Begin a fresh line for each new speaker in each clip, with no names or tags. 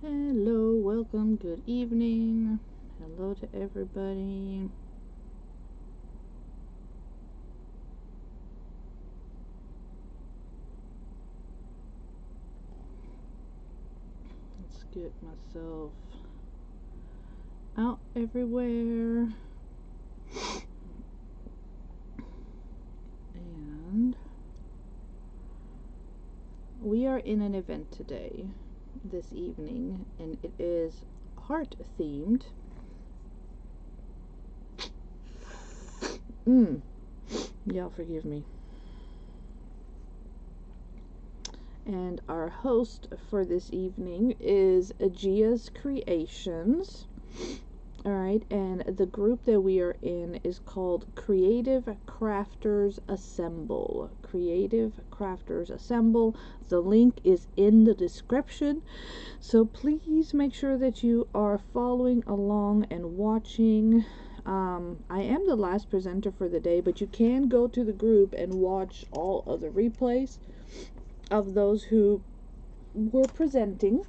Hello, welcome, good evening. Hello to everybody. Let's get myself out everywhere. And we are in an event today, this evening, and it is heart themed. Y'all forgive me. And our host for this evening is Agia's Creations. Alright, and the group that we are in is called Creative Crafters Assemble. Creative Crafters Assemble. The link is in the description. So please make sure that you are following along and watching. I am the last presenter for the day, but you can go to the group and watch all of the replays of those who were presenting.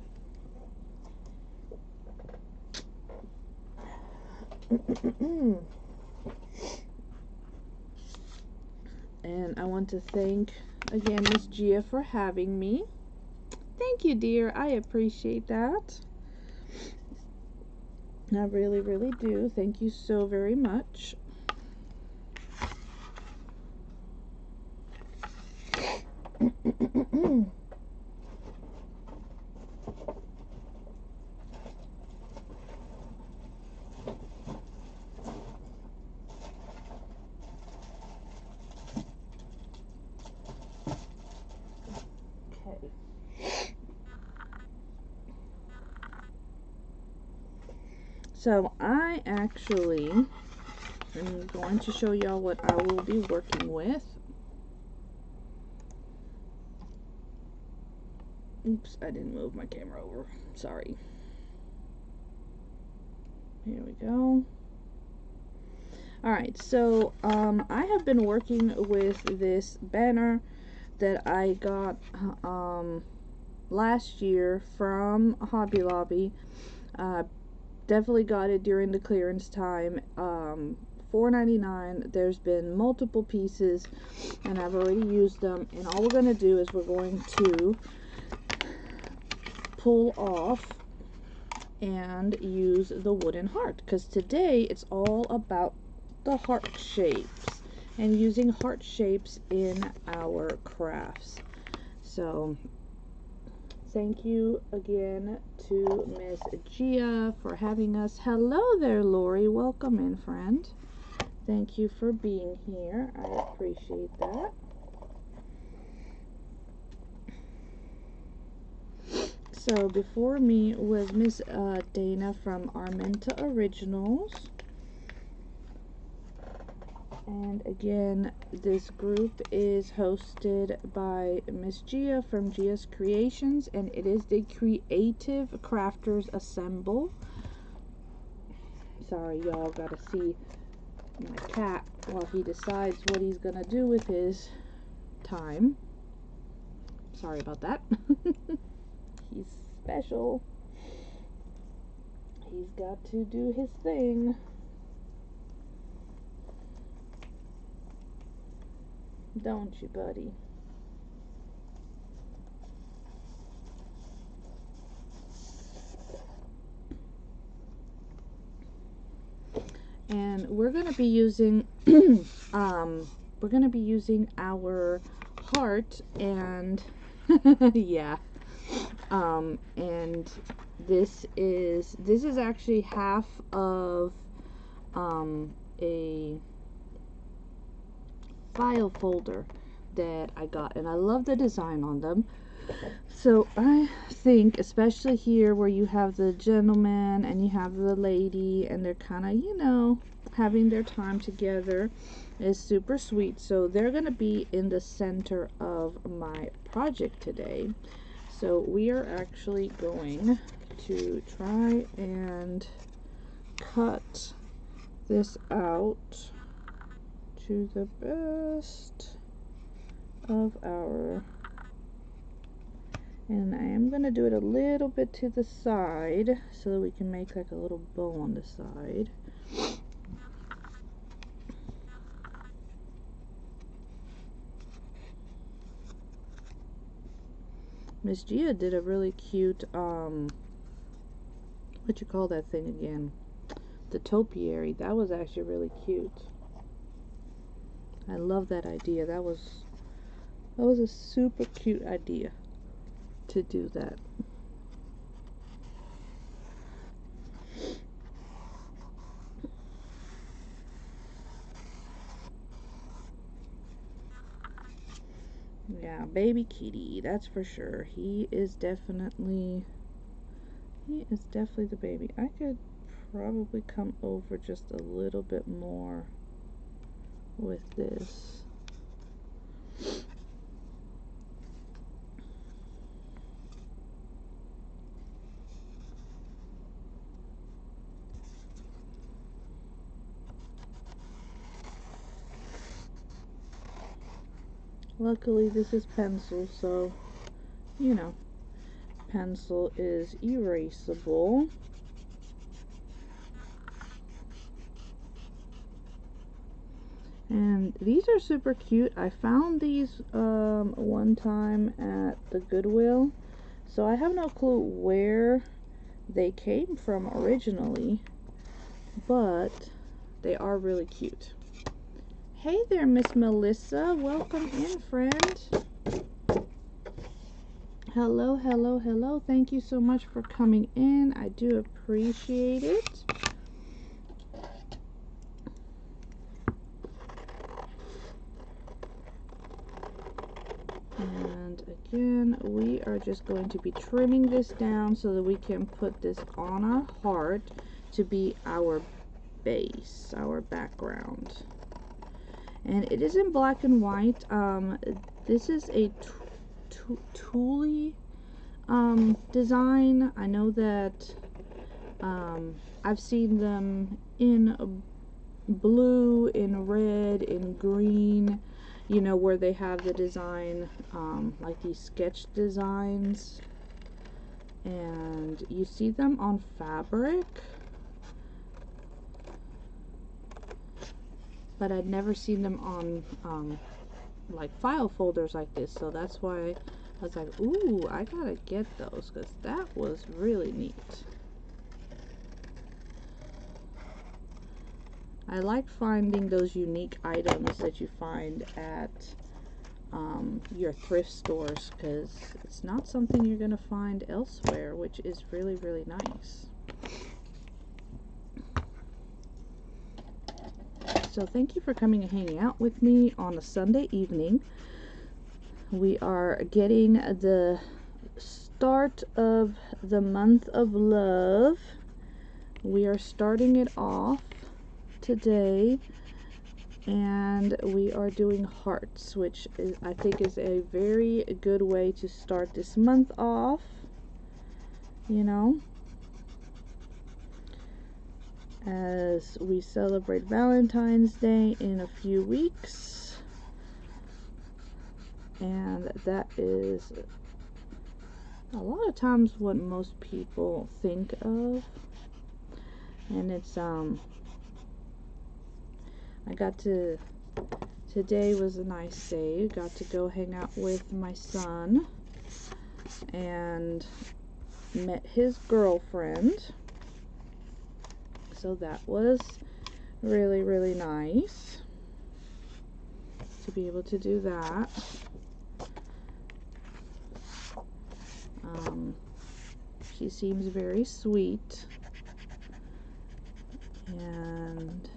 And I want to thank again Miss Gia for having me. Thank you, dear. I appreciate that. I really, really do. Thank you so very much. So I actually am going to show y'all what I will be working with. Oops, I didn't move my camera over. Sorry. Here we go. Alright, so I have been working with this banner that I got last year from Hobby Lobby. Definitely got it during the clearance time. $4.99. There's been multiple pieces and I've already used them, and all we're going to do is we're going to pull off and use the wooden heart, because today it's all about the heart shapes and using heart shapes in our crafts. So thank you again to Miss Gia for having us. Hello there, Lori. Welcome in, friend. Thank you for being here. I appreciate that. So before me was Miss Dana from Armenta Originals. And again, this group is hosted by Miss Gia from Gia's Creations, and it is the Creative Crafters Assemble. Sorry, y'all gotta see my cat while he decides what he's gonna do with his time. Sorry about that. He's special. He's got to do his thing. Don't you, buddy? And we're gonna be using our heart, and yeah, and this is actually half of a file folder that I got, and I love the design on them. So I think, especially here where you have the gentleman and you have the lady, and they're kind of, you know, having their time together, is super sweet. So they're going to be in the center of my project today. So we are actually going to try and cut this out to the best of our And I am going to do it a little bit to the side so that we can make like a little bow on the side. Miss Gia did a really cute, what you call that thing again? The topiary. That was actually really cute. I love that idea. That was a super cute idea to do that. Yeah, baby kitty, that's for sure. He is definitely the baby. I could probably come over just a little bit more with this. Luckily this is pencil, so you know, pencil is erasable. And these are super cute. I found these one time at the Goodwill, so I have no clue where they came from originally, but they are really cute. Hey there, Miss Melissa. Welcome in, friend. Hello, hello, hello. Thank you so much for coming in. I do appreciate it. And again, we are just going to be trimming this down so that we can put this on our heart to be our base, our background. And it is in black and white. This is a Thule design. I know that I've seen them in blue, in red, in green, you know, where they have the design, like these sketch designs, and you see them on fabric, but I'd never seen them on like file folders like this, so that's why I was like, ooh, I gotta get those, because that was really neat. I like finding those unique items that you find at your thrift stores, because it's not something you're gonna find elsewhere, which is really, really nice. So thank you for coming and hanging out with me on a Sunday evening. We are getting the start of the month of love. We are starting it off today, and we are doing hearts, which is, I think, is a very good way to start this month off, you know, as we celebrate Valentine's Day in a few weeks. And that is a lot of times what most people think of. And it's today was a nice day. Got to go hang out with my son and met his girlfriend. So that was really, really nice to be able to do that. She seems very sweet, and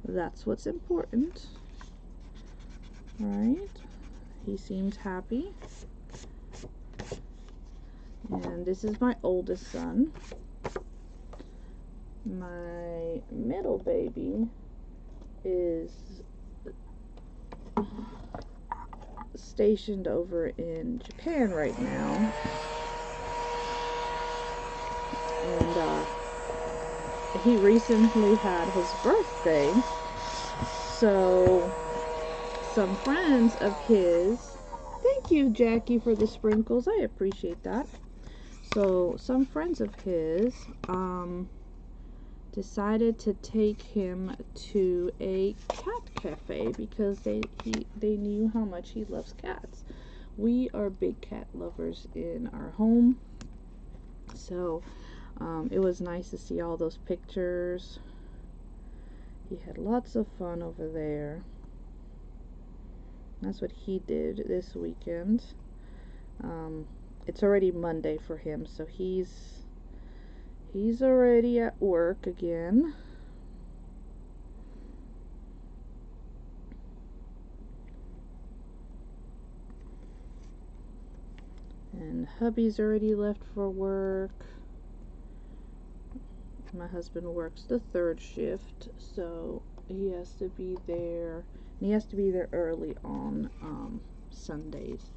that's what's important, right? He seems happy. And this is my oldest son. My middle baby is stationed over in Japan right now, and he recently had his birthday, so some friends of his Thank you, Jackie, for the sprinkles. I appreciate that. So some friends of his decided to take him to a cat cafe because they knew how much he loves cats. We are big cat lovers in our home, so it was nice to see all those pictures. He had lots of fun over there. That's what he did this weekend. It's already Monday for him, so he's already at work again. And hubby's already left for work. My husband works the third shift, so he has to be there. And he has to be there early on Sundays.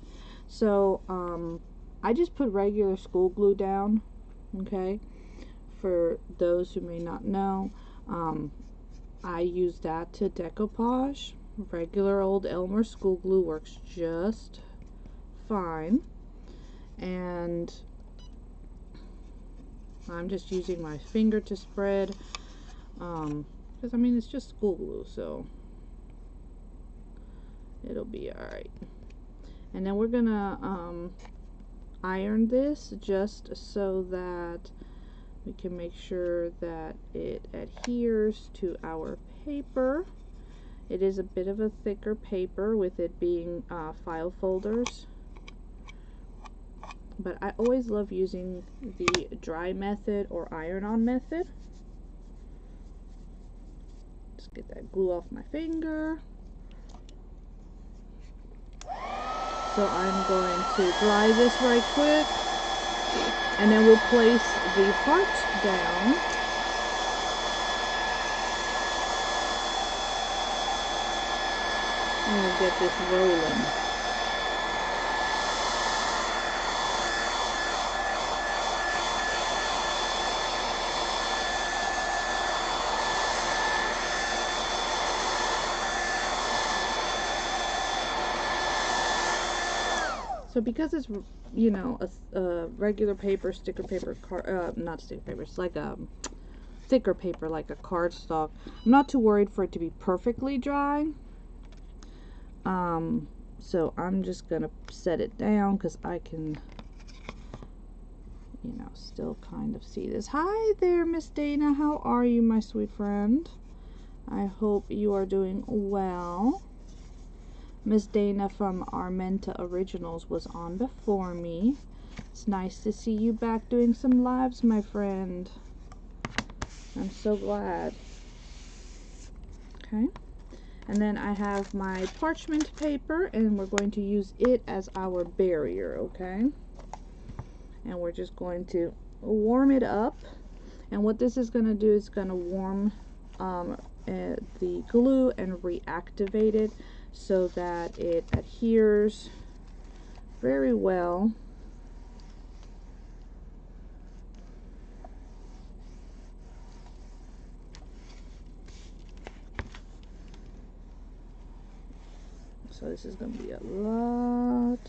So I just put regular school glue down, okay? For those who may not know, I use that to decoupage. Regular old Elmer school glue works just fine. And I'm just using my finger to spread, because I mean it's just school glue, so it'll be alright. And then we're gonna iron this just so that we can make sure that it adheres to our paper. It is a bit of a thicker paper with it being file folders. But I always love using the dry method or iron-on method. Just get that glue off my finger. So I'm going to dry this right quick. And then we'll place the heart down. And we'll get this rolling. So because it's, you know, a regular paper, sticker paper, not sticker paper, it's like a thicker paper, like a cardstock, I'm not too worried for it to be perfectly dry. So I'm just gonna set it down because I can, you know, still kind of see this. Hi there, Miss Dana. How are you, my sweet friend? I hope you are doing well. Miss Dana from Armenta Originals was on before me. It's nice to see you back doing some lives, my friend. I'm so glad. Okay. And then I have my parchment paper, and we're going to use it as our barrier, okay? And we're just going to warm it up. And what this is going to do is going to warm the glue and reactivate it so that it adheres very well. So this is going to be a lot.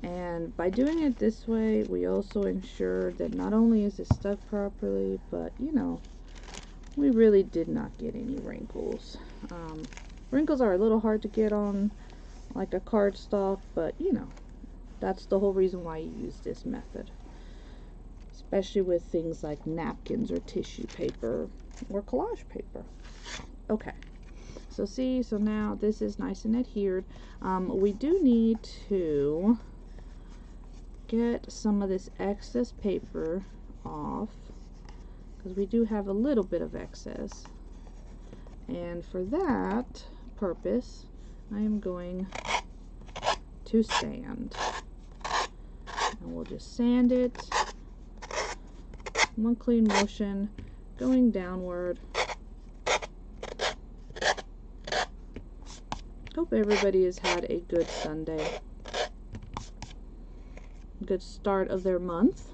And by doing it this way, we also ensure that not only is it stuck properly, but, you know, we really did not get any wrinkles. Wrinkles are a little hard to get on like a cardstock, but, you know, that's the whole reason why you use this method. Especially with things like napkins or tissue paper or collage paper. Okay. So see, so now this is nice and adhered. We do need to get some of this excess paper off because we do have a little bit of excess. And for that purpose, I am going to sand. And we'll just sand it. One clean motion going downward. Hope everybody has had a good Sunday. Good start of their month.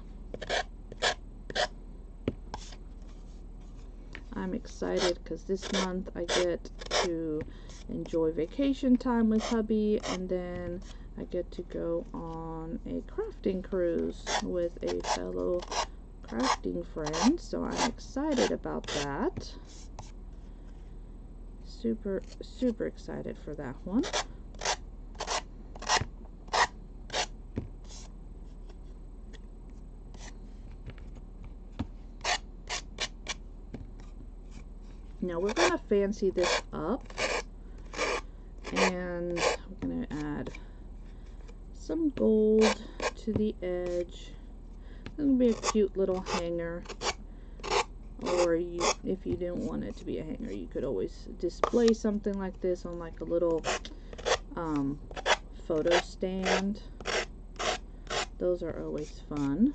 I'm excited because this month I get to enjoy vacation time with hubby, and then I get to go on a crafting cruise with a fellow crafting friend, so I'm excited about that. Super excited for that one. Now we're going to fancy this up, and we're going to add some gold to the edge. It's going to be a cute little hanger, or if you didn't want it to be a hanger, you could always display something like this on like a little photo stand. Those are always fun.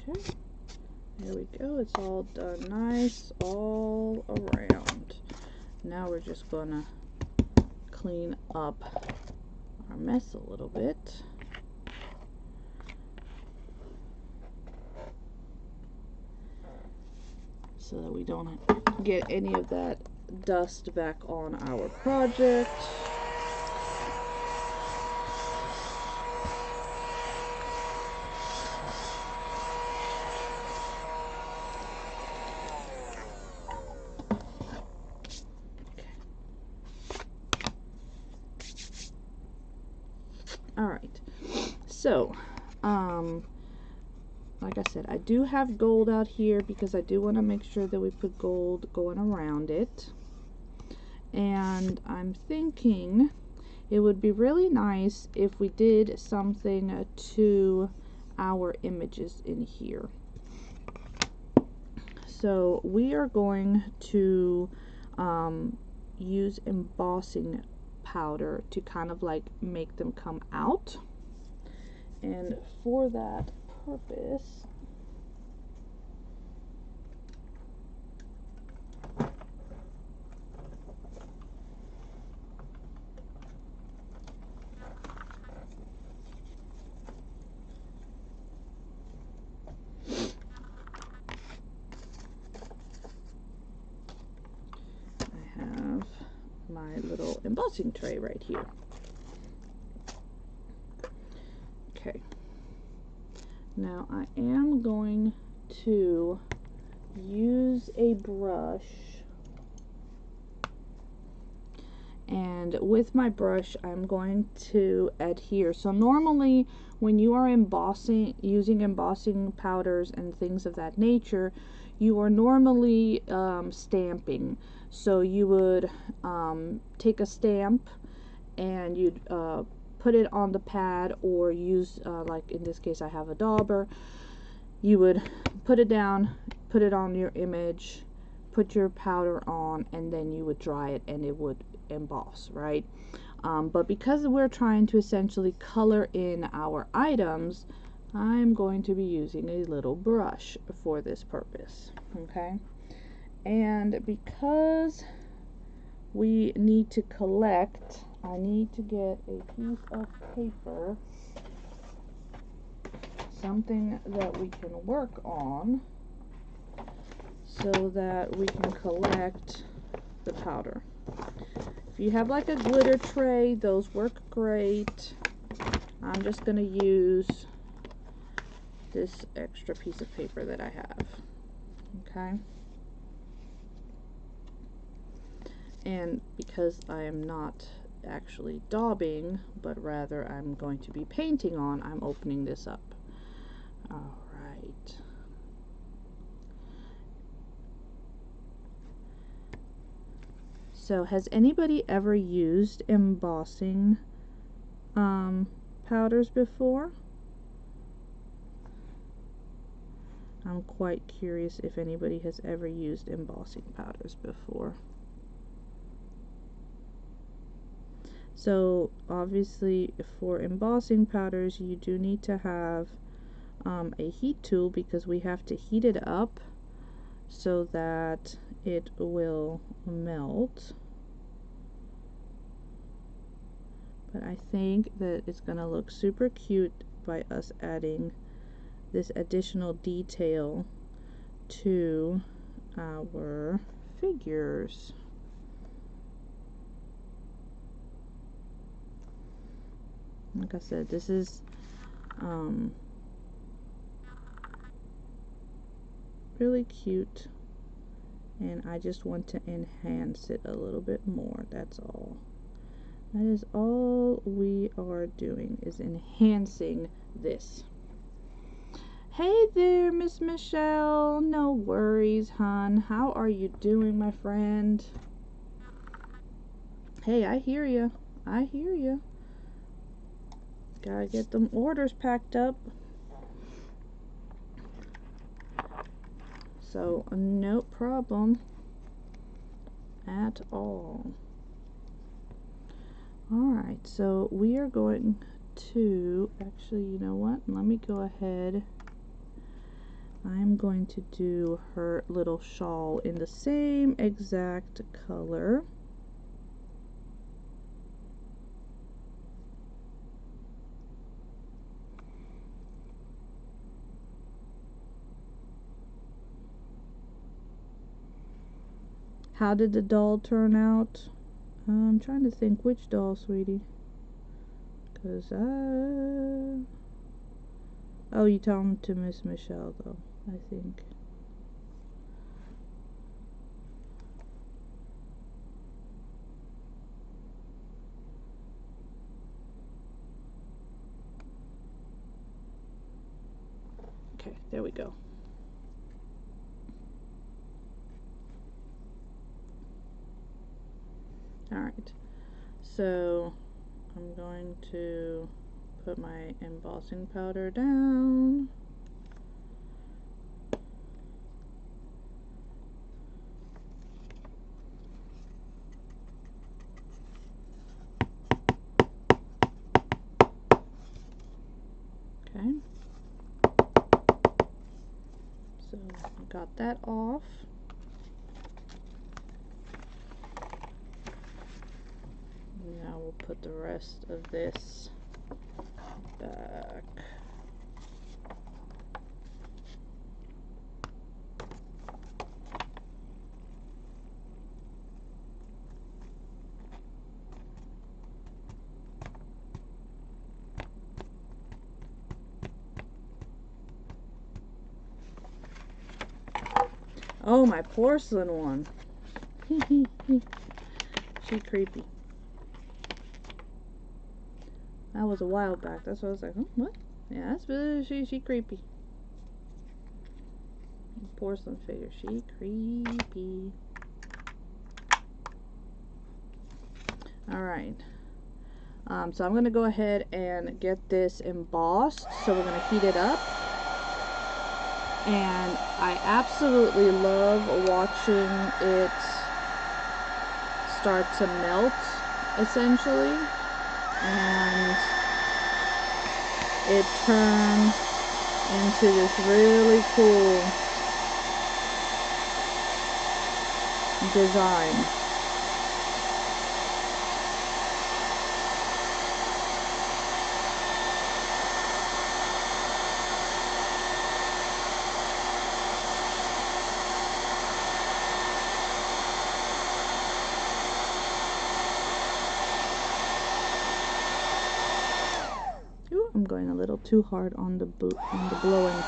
Okay, there we go. It's all done nice all around. Now we're just gonna clean up our mess a little bit. So that we don't get any of that dust back on our project. Alright, so, like I said, I do have gold out here because I do want to make sure that we put gold going around it. And I'm thinking it would be really nice if we did something to our images in here. So we are going to use embossing powder to kind of like make them come out, and for that purpose I have my little embossing tray right here. Okay, now I am going to use a brush, and with my brush I'm going to adhere. So normally when you are embossing, using embossing powders and things of that nature, you are normally stamping. So you would take a stamp and you'd put it on the pad, or use like in this case I have a dauber. You would put it down, put it on your image, put your powder on, and then you would dry it and it would emboss, right? But because we're trying to essentially color in our items, I'm going to be using a little brush for this purpose. Okay, and because we need to collect, I need to get a piece of paper, something that we can work on so that we can collect the powder. If you have like a glitter tray, those work great. I'm just going to use this extra piece of paper that I have. Okay, and because I am not actually daubing, but rather I'm going to be painting on, I'm opening this up. All right. So has anybody ever used embossing powders before? I'm quite curious if anybody has ever used embossing powders before. So obviously for embossing powders you do need to have a heat tool, because we have to heat it up so that it will melt. But I think that it's going to look super cute by us adding this additional detail to our figures. Like I said, this is really cute, and I just want to enhance it a little bit more. That's all. That is all we are doing, is enhancing this. Hey there, Miss Michelle. No worries, hon. How are you doing, my friend? Hey, I hear you. I hear you. Gotta get them orders packed up. So, no problem at all. Alright, so we are going to, actually, you know what? Let me go ahead. I'm going to do her little shawl in the same exact color. How did the doll turn out? I'm trying to think which doll, sweetie. Cause oh, you tell them to Miss Michelle though, I think. Okay, there we go. Alright, so I'm going to put my embossing powder down. Okay, so I got that off. Now we'll put the rest of this back. Oh, my porcelain one. She creepy. That was a while back. That's what I was like, oh, what? Yeah, that's she creepy. Porcelain figure. She creepy. Alright. So I'm going to go ahead and get this embossed. So we're going to heat it up. And I absolutely love watching it start to melt, essentially. And it turns into this really cool design. Ooh, I'm going a little too hard on the blowing.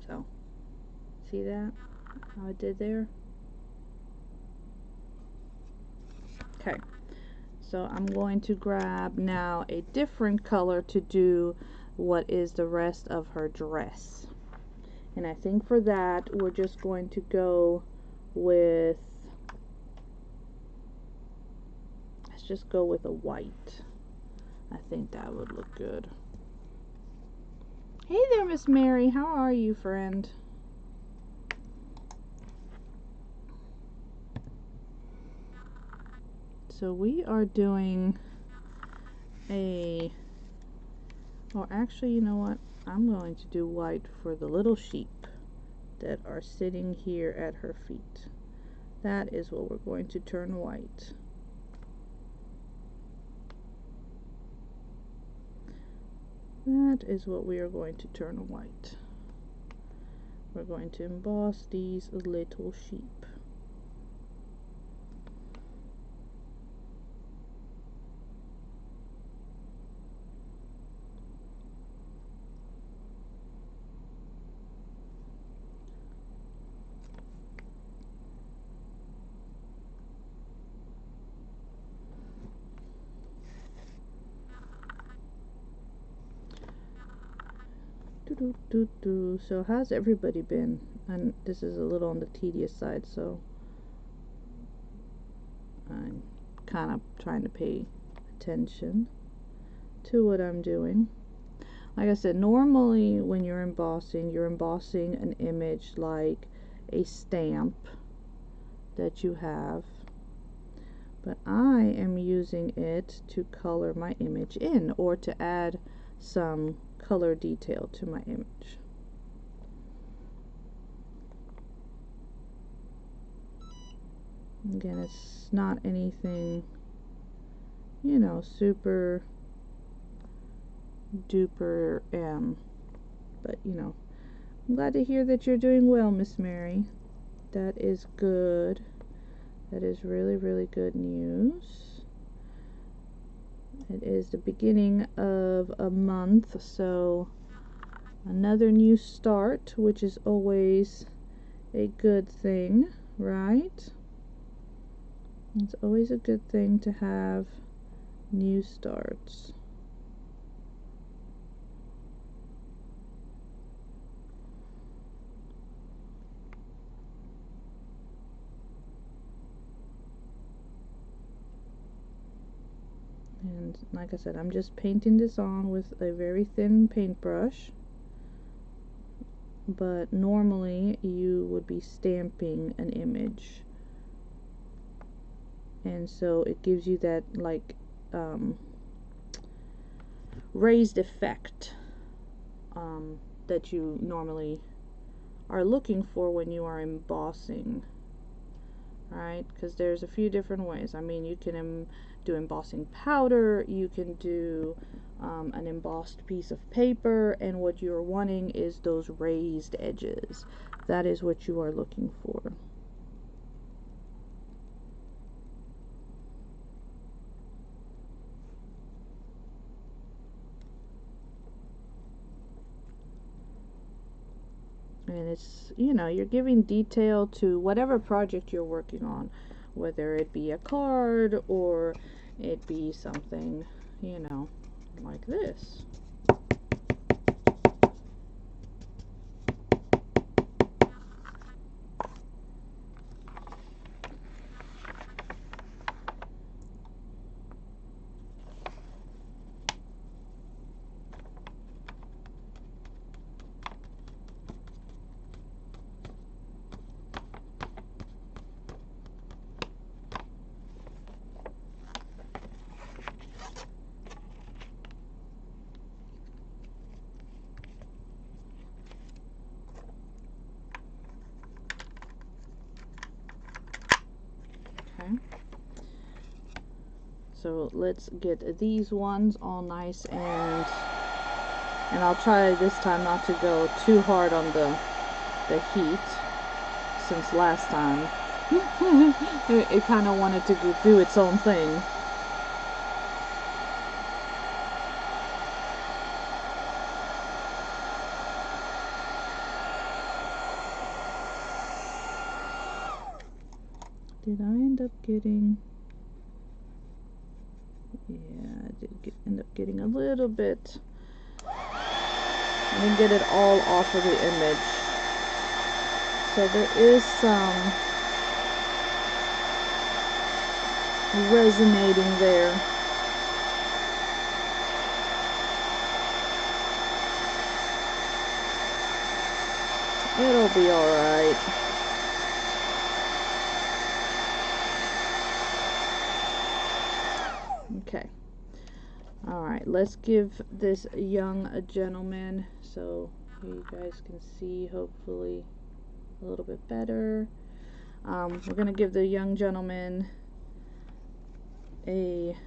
So, see that? How I did there? Okay. So I'm going to grab now a different color to do what is the rest of her dress. And I think for that we're just going to go with Let's just go with a white. I think that would look good. Hey there, Miss Mary. How are you, friend? So we are doing a... Or actually, you know what? I'm going to do white for the little sheep that are sitting here at her feet. That is what we're going to turn white. That is what we are going to turn white. We're going to emboss these little sheep. So how's everybody been? And this is a little on the tedious side, so I'm kind of trying to pay attention to what I'm doing. Like I said, normally when you're embossing an image like a stamp that you have, but I am using it to color my image in, or to add some color detail to my image. Again, it's not anything, you know, super duper but you know, I'm glad to hear that you're doing well, Miss Mary. That is good. That is really, really good news. It is the beginning of a month, so another new start, which is always a good thing, right? It's always a good thing to have new starts. And like I said, I'm just painting this on with a very thin paintbrush, but normally you would be stamping an image, and so it gives you that like raised effect that you normally are looking for when you are embossing, right? Because there's a few different ways. I mean, you can do embossing powder, you can do an embossed piece of paper, and what you're wanting is those raised edges. That is what you are looking for. And it's, you know, you're giving detail to whatever project you're working on, whether it be a card or it be something, you know, like this. So let's get these ones all nice, and I'll try this time not to go too hard on the heat, since last time it kind of wanted to do its own thing. Did I end up getting... Yeah, I did end up getting a little bit. I didn't get it all off of the image. So there is some resonating there. It'll be alright. Okay. Alright, let's give this young gentleman, so you guys can see hopefully a little bit better. We're going to give the young gentleman a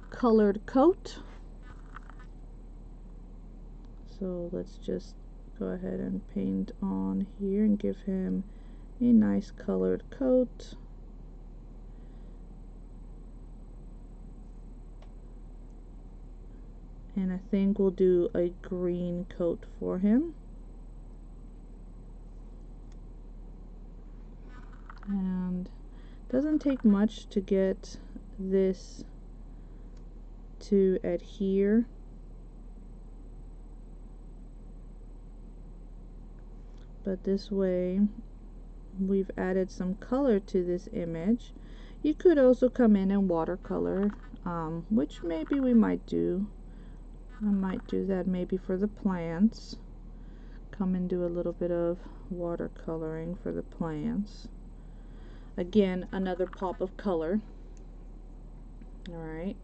colored coat. So let's just go ahead and paint on here and give him a nice colored coat. And I think we'll do a green coat for him. And it doesn't take much to get this to adhere. But this way we've added some color to this image. You could also come in and watercolor, which maybe we might do. I might do that maybe for the plants. Come and do a little bit of watercoloring for the plants. Again, another pop of color. Alright,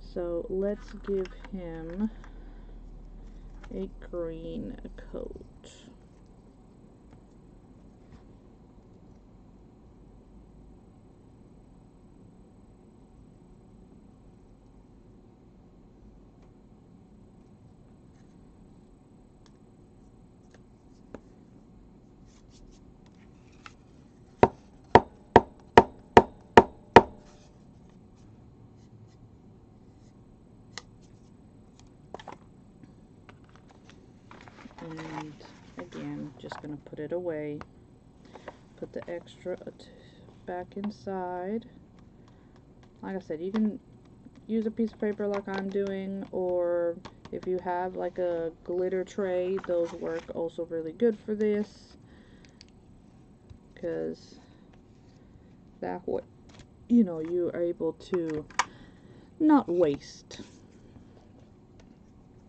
so let's give him a green coat. And again, just going to put it away. Put the extra back inside. Like I said, you can use a piece of paper like I'm doing, or if you have like a glitter tray, those work also really good for this, because that way, you know, you are able to not waste,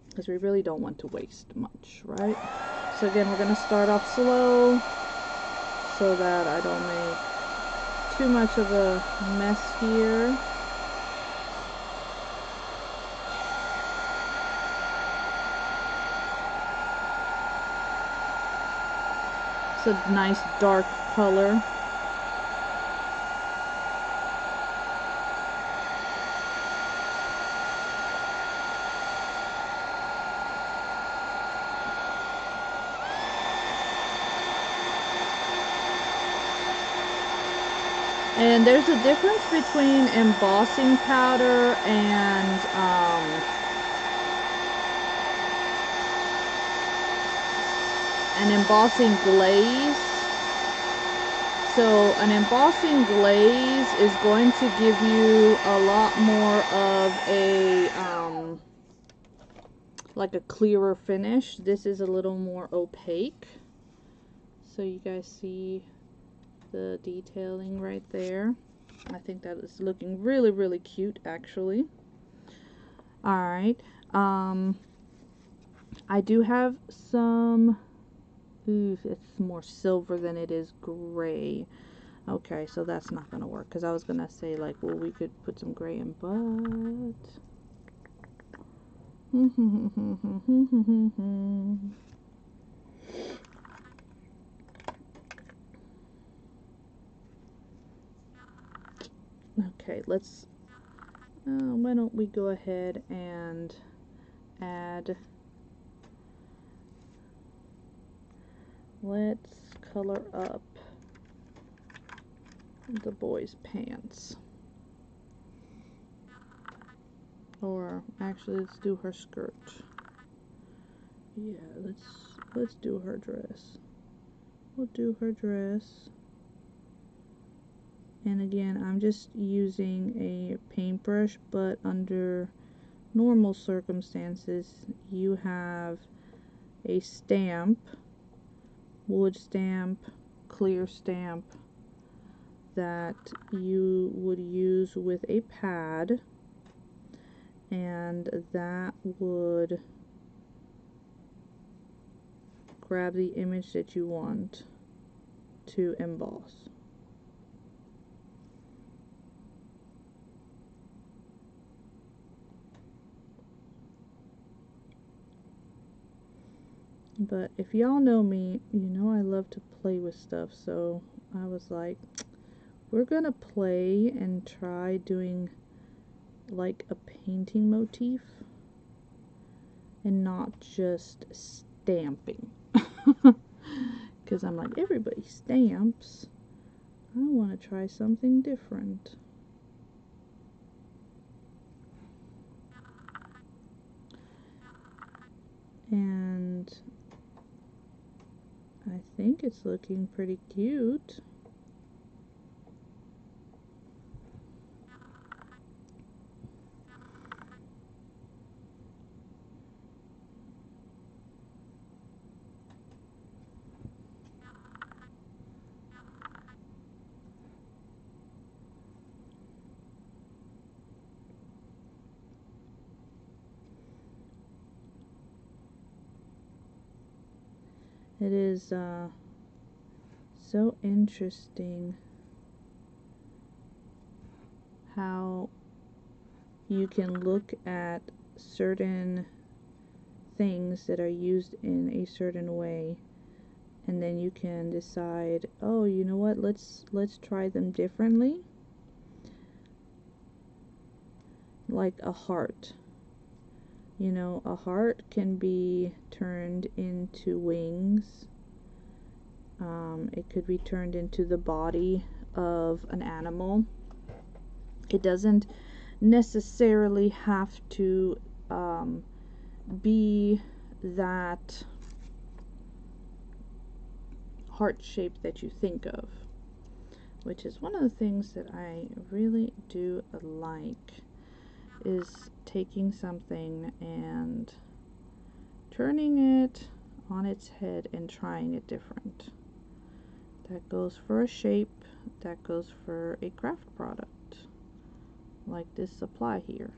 because we really don't want to waste much, right? So again, we're going to start off slow so that I don't make too much of a mess here. It's a nice dark color. And there's a difference between embossing powder and an embossing glaze. So an embossing glaze is going to give you a lot more of a like a clearer finish. This is a little more opaque. So you guys see the detailing right there. I think that is looking really, really cute, actually. Alright, I do have some, ooh, it's more silver than it is gray. Okay, so that's not gonna work, because I was gonna say, like, well, we could put some gray in, but okay, let's, why don't we go ahead and add, let's color up the boy's pants. Or actually, let's do her skirt. Yeah, let's do her dress. We'll do her dress. And again, I'm just using a paintbrush, but under normal circumstances, you have a stamp, wood stamp, clear stamp, that you would use with a pad, and that would grab the image that you want to emboss. But if y'all know me, you know I love to play with stuff, so I was like, we're gonna play and try doing like a painting motif and not just stamping. Because I'm like, everybody stamps. I want to try something different. And I think it's looking pretty cute. It is so interesting how you can look at certain things that are used in a certain way, and then you can decide, oh, you know what, let's try them differently. Like a heart. You know, a heart can be turned into wings. It could be turned into the body of an animal. It doesn't necessarily have to be that heart shape that you think of, which is one of the things that I really do like, is taking something and turning it on its head and trying it different. That goes for a shape, that goes for a craft product, like this supply here.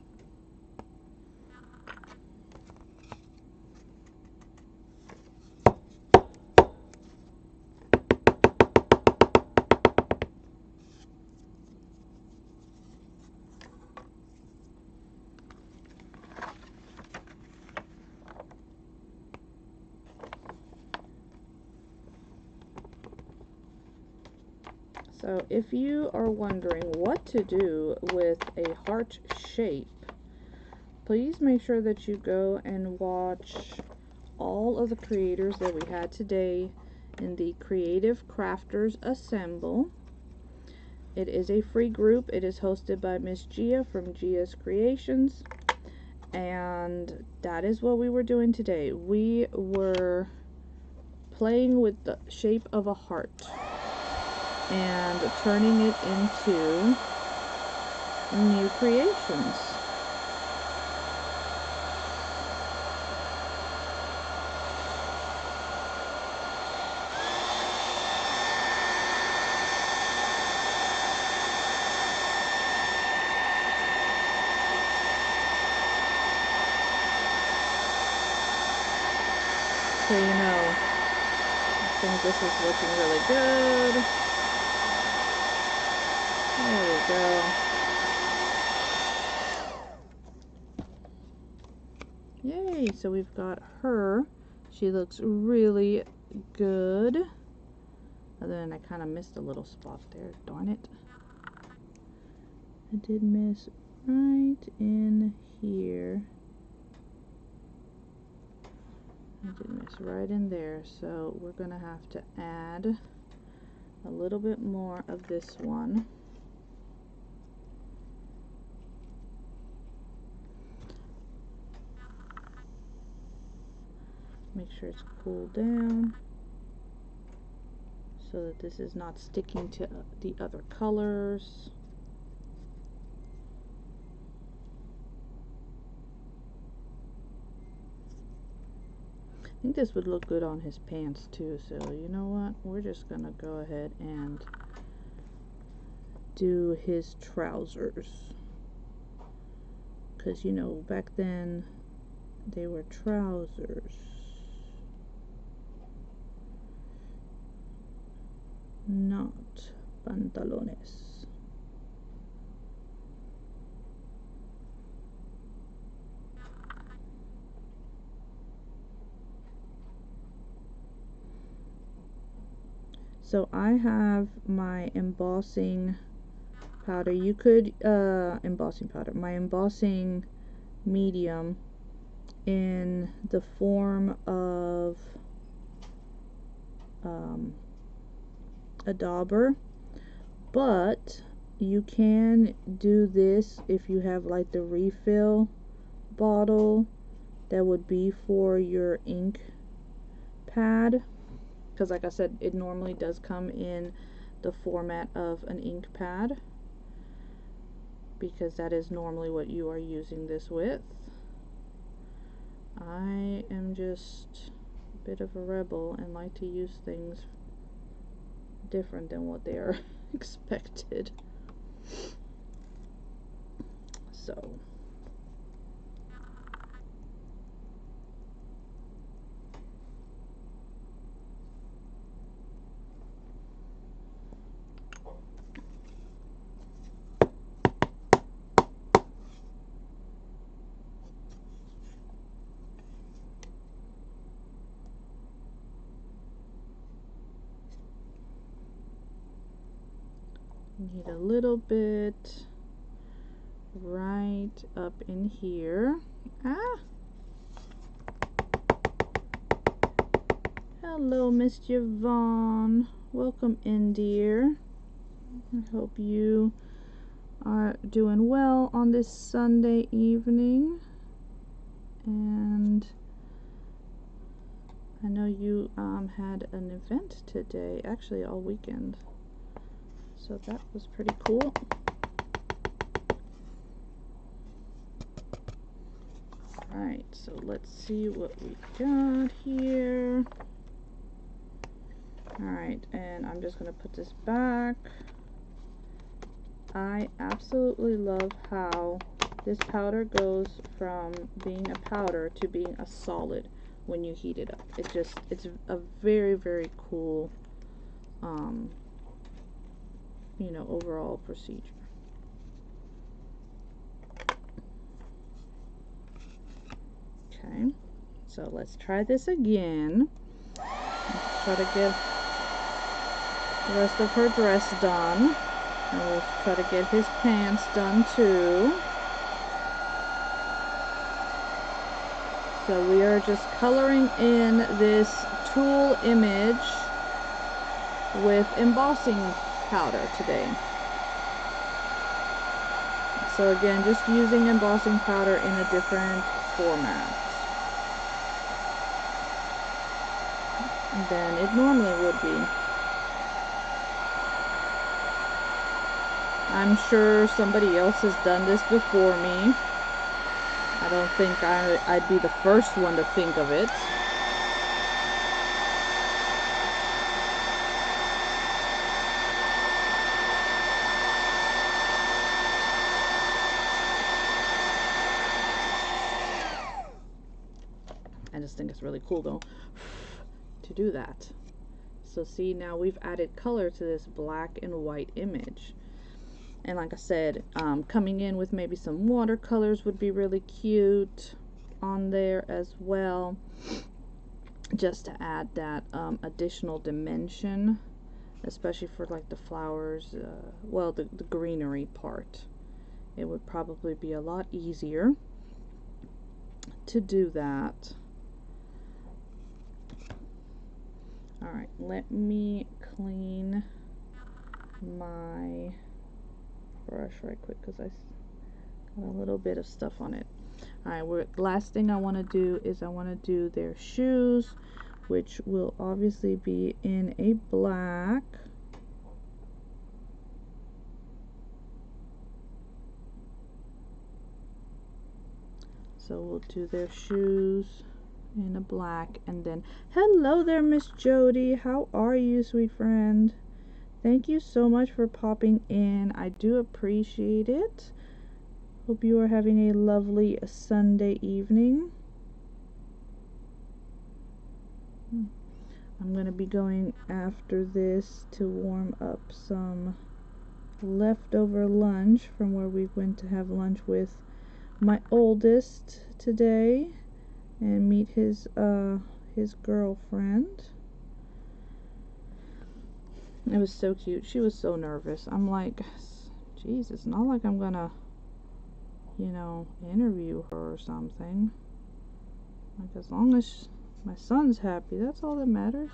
So if you are wondering what to do with a heart shape, please make sure that you go and watch all of the creators that we had today in the Creative Crafters Assemble. It is a free group. It is hosted by Miss Gia from Gia's Creations, and that is what we were doing today. We were playing with the shape of a heart and turning it into new creations. So you know, I think this is looking really good. There we go. Yay, so we've got her. She looks really good. Other than I kind of missed a little spot there, darn it. I did miss right in here. I did miss right in there, so we're gonna have to add a little bit more of this one. Make sure it's cooled down so that this is not sticking to the other colors. I think this would look good on his pants too, so you know what, we're just gonna go ahead and do his trousers. Because, you know, back then they were trousers, not pantalones. So I have my embossing powder. You could my embossing medium in the form of a dauber, but you can do this if you have like the refill bottle that would be for your ink pad, because like I said, it normally does come in the format of an ink pad, because that is normally what you are using this with. I am just a bit of a rebel and like to use things different than what they are expected. So need a little bit right up in here. Hello, Miss Yvonne. Welcome in, dear. I hope you are doing well on this Sunday evening. And I know you had an event today, actually all weekend. So that was pretty cool. Alright, so let's see what we got here. Alright, and I'm just going to put this back. I absolutely love how this powder goes from being a powder to being a solid when you heat it up. It's a very, very cool, you know, overall procedure. Okay, so let's try this again. Let's try to get the rest of her dress done. And we'll try to get his pants done too. So we are just coloring in this tulle image with embossing powder today. So again, just using embossing powder in a different format than it normally would be. I'm sure somebody else has done this before me. I don't think I'd be the first one to think of it. I just think it's really cool though to do that. So see, now we've added color to this black and white image. And like I said, coming in with maybe some watercolors would be really cute on there as well, just to add that additional dimension, especially for like the flowers, well, the greenery part. It would probably be a lot easier to do that. Alright, let me clean my brush right quick because I got a little bit of stuff on it. Alright, last thing I want to do is I want to do their shoes, which will obviously be in a black. So we'll do their shoes in a black, and then hello there, Miss Jody. How are you, sweet friend? Thank you so much for popping in. I do appreciate it. Hope you are having a lovely Sunday evening. I'm going to be going after this to warm up some leftover lunch from where we went to have lunch with my oldest today and meet his girlfriend. It was so cute. She was so nervous. I'm like, geez, it's not like I'm gonna, interview her or something. Like, as long as my son's happy, that's all that matters.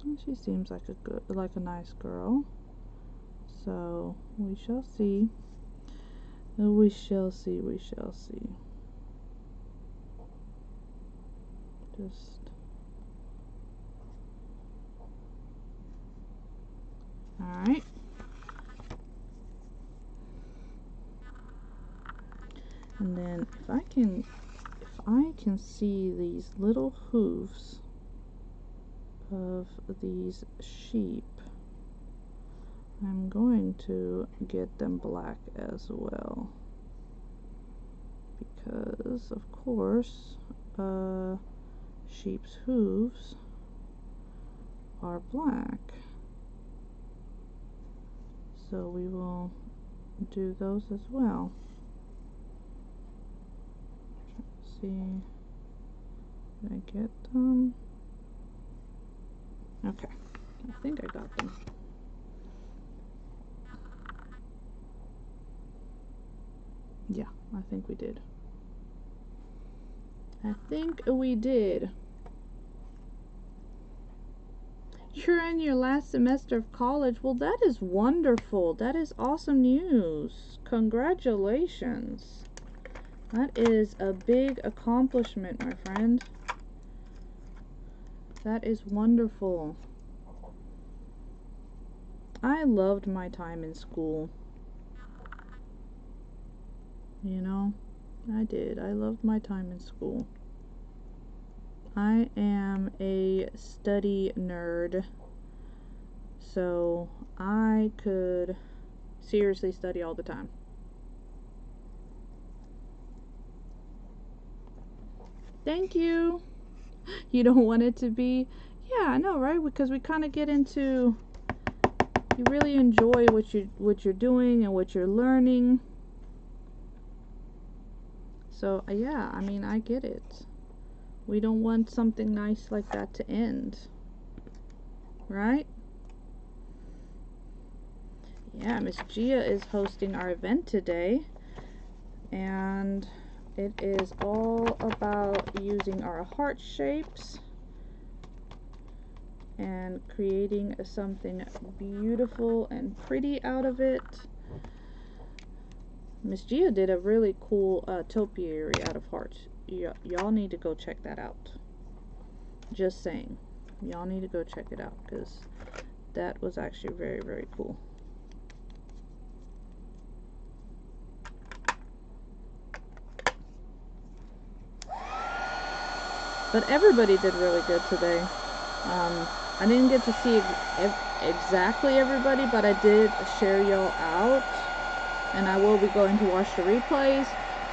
And she seems like a nice girl. So we shall see. We shall see. We shall see. Alright. And then if I can see these little hooves of these sheep, I'm going to get them black as well, because of course sheep's hooves are black. So we will do those as well. See, did I get them? Okay, I think I got them. Yeah, I think we did. I think we did. You're in your last semester of college. Well, that is wonderful. That is awesome news. Congratulations. That is a big accomplishment, my friend. That is wonderful. I loved my time in school. I did. I loved my time in school. I am a study nerd, so I could seriously study all the time. Thank you. You don't want it to be? Yeah, I know, right? Because we kind of get into, you really enjoy what you're doing and what you're learning. So yeah, I mean, I get it. We don't want something nice like that to end, right? Yeah, Miss Gia is hosting our event today, and it is all about using our heart shapes and creating something beautiful and pretty out of it. Miss Gia did a really cool topiary out of hearts. Y'all need to go check that out. Just saying. Y'all need to go check it out, because that was actually very, very cool. But everybody did really good today. I didn't get to see exactly everybody, but I did share y'all out, and I will be going to watch the replays.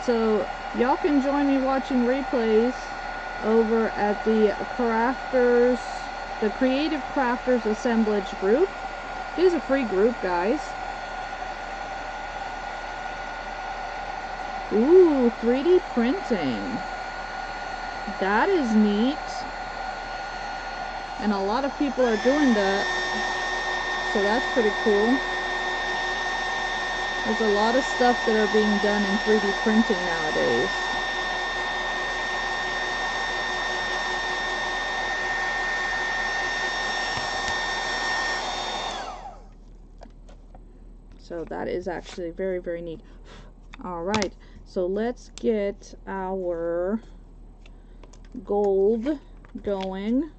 So y'all can join me watching replays over at the Creative Crafters Assemblage group. It is a free group, guys. Ooh, 3D printing. That is neat. And a lot of people are doing that. So that's pretty cool. There's a lot of stuff that are being done in 3D printing nowadays. So that is actually very, very neat. Alright, so let's get our gold going.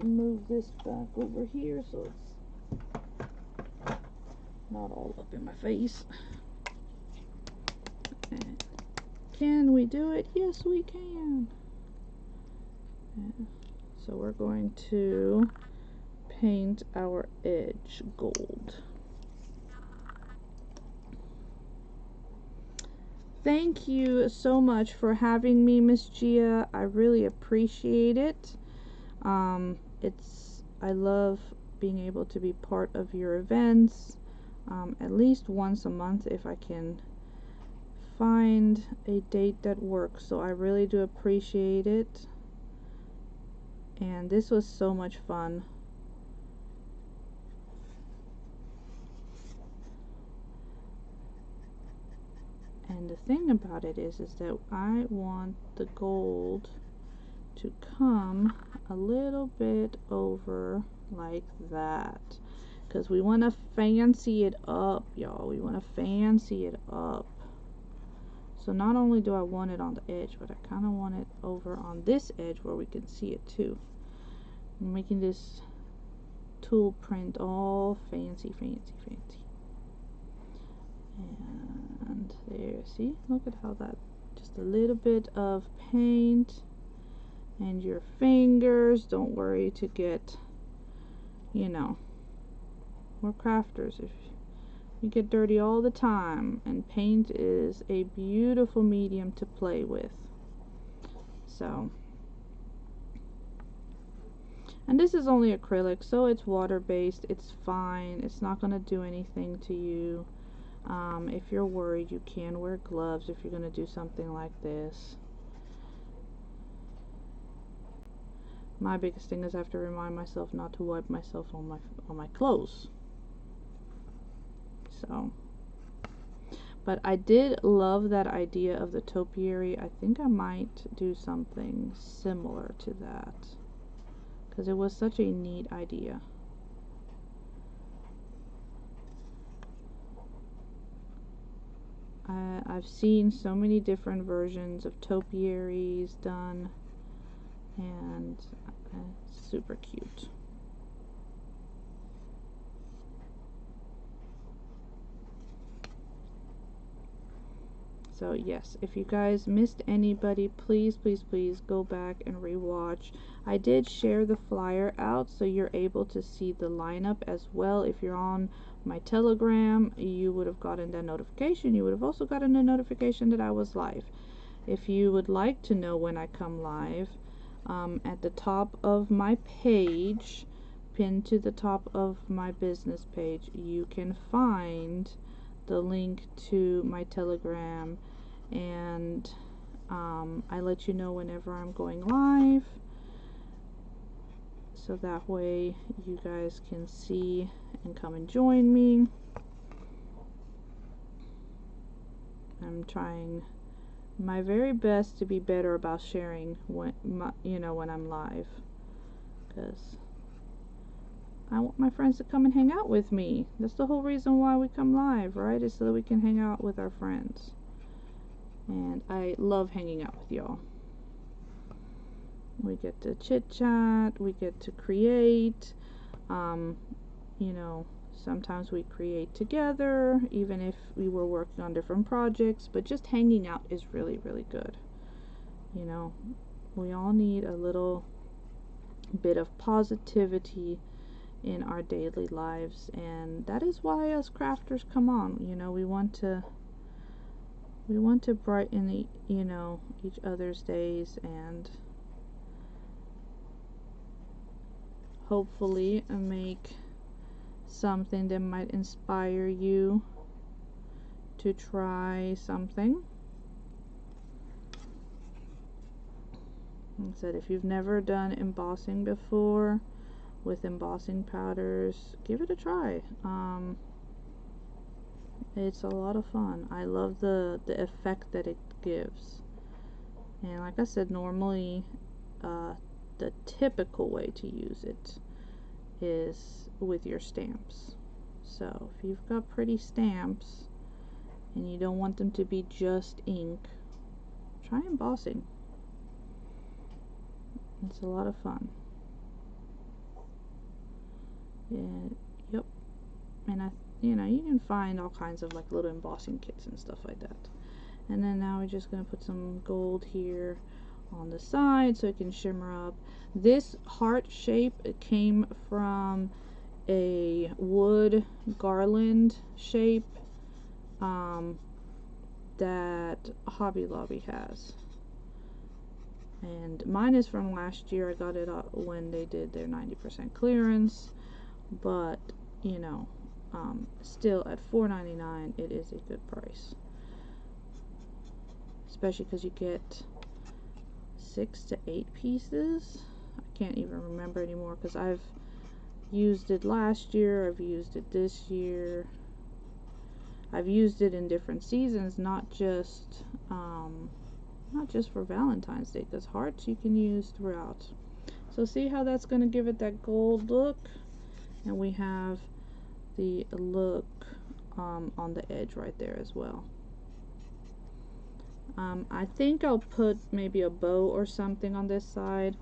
Move this back over here so it's not all up in my face. Can we do it? Yes, we can. Yeah. So we're going to paint our edge gold. Thank you so much for having me, Miss Gia. I really appreciate it. I love being able to be part of your events, at least once a month if I can find a date that works. So I really do appreciate it. And this was so much fun. And the thing about it is that I want the gold to come a little bit over like that, because we want to fancy it up, y'all. We want to fancy it up. So not only do I want it on the edge, but I kind of want it over on this edge where we can see it too. I'm making this tool print all fancy, fancy, fancy. And there, see, look at how that, just a little bit of paint, and your fingers, don't worry to get, you know, we're crafters. If we get dirty all the time, and paint is a beautiful medium to play with. So, and this is only acrylic, so it's water based, it's fine, it's not going to do anything to you. If you're worried, you can wear gloves if you're going to do something like this. My biggest thing is I have to remind myself not to wipe myself on my clothes. So, but I did love that idea of the topiary. I think I might do something similar to that, because it was such a neat idea. I've seen so many different versions of topiaries done, and it's super cute. So yes, if you guys missed anybody, please, please, please go back and rewatch. I did share the flyer out so you're able to see the lineup as well. If you're on my Telegram, you would have gotten that notification. You would have also gotten a notification that I was live. If you would like to know when I come live, at the top of my page, pinned to the top of my business page, you can find the link to my Telegram, and I let you know whenever I'm going live, so that way you guys can see and come and join me. I'm trying my very best to be better about sharing when when I'm live, because I want my friends to come and hang out with me. That's the whole reason why we come live, right? Is so that we can hang out with our friends. And I love hanging out with y'all. We get to chit chat, we get to create. Sometimes we create together, even if we were working on different projects, but just hanging out is really, really good. We all need a little bit of positivity in our daily lives, and that is why us crafters come on. We want to brighten each other's days, and hopefully make something that might inspire you to try something. Like I said, if you've never done embossing before with embossing powders, give it a try. It's a lot of fun. I love the effect that it gives. And like I said, normally the typical way to use it is with your stamps. So if you've got pretty stamps and you don't want them to be just ink, try embossing. It's a lot of fun. Yeah, yep. And you can find all kinds of like little embossing kits and stuff like that. And then now we're just going to put some gold here on the side so it can shimmer up. This heart shape came from a wood garland shape that Hobby Lobby has. And mine is from last year. I got it when they did their 90% clearance. But, you know, still at $4.99 it is a good price. Especially because you get 6 to 8 pieces. I can't even remember anymore because I've used it last year, I've used it this year, I've used it in different seasons, not just for Valentine's Day, because hearts you can use throughout. So see how that's going to give it that gold look, and we have the look on the edge right there as well. I think I'll put maybe a bow or something on this side.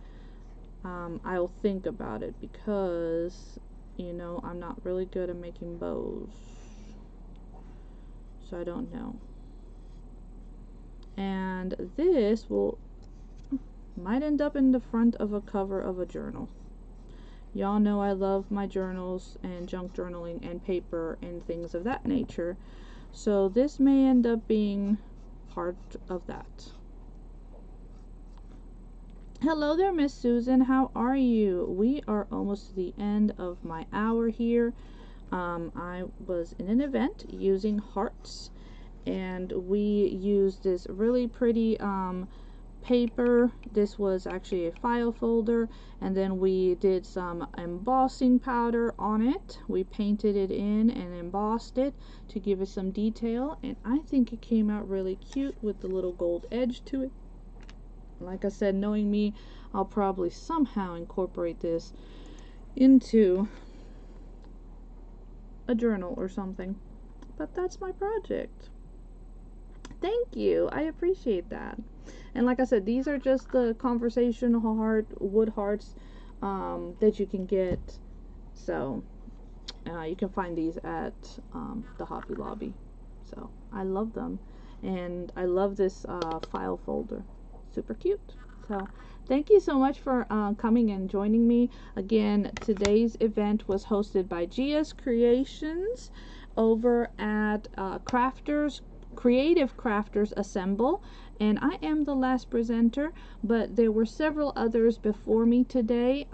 I'll think about it because, you know, I'm not really good at making bows, so I don't know. And this might end up in the front of a cover of a journal. Y'all know I love my journals and junk journaling and paper and things of that nature, so this may end up being part of that. Hello there, Miss Susan. How are you? We are almost to the end of my hour here. I was in an event using hearts, and we used this really pretty paper. This was actually a file folder, and then we did some embossing powder on it. We painted it in and embossed it to give it some detail, and I think it came out really cute with the little gold edge to it. Like I said, knowing me, I'll probably somehow incorporate this into a journal or something. But that's my project. Thank you. I appreciate that. And like I said, these are just the conversational wood hearts that you can get. So you can find these at the Hobby Lobby. So I love them. And I love this file folder. Super cute. So thank you so much for coming and joining me. Again, today's event was hosted by Gia's Creations over at Creative Crafters Assemble, and I am the last presenter, but there were several others before me today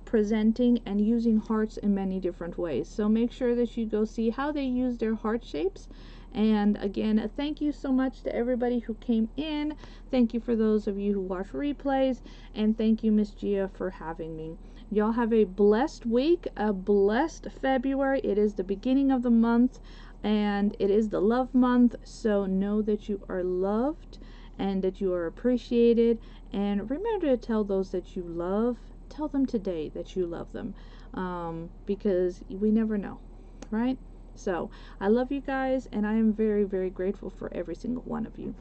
presenting and using hearts in many different ways. So make sure that you go see how they use their heart shapes. And again, thank you so much to everybody who came in. Thank you for those of you who watch replays, and thank you, Miss Gia, for having me. Y'all have a blessed week, a blessed February. It is the beginning of the month, and it is the love month, so know that you are loved and that you are appreciated. And remember to tell those that you love, tell them today that you love them, because we never know, right? So I love you guys, and I am very, very grateful for every single one of you.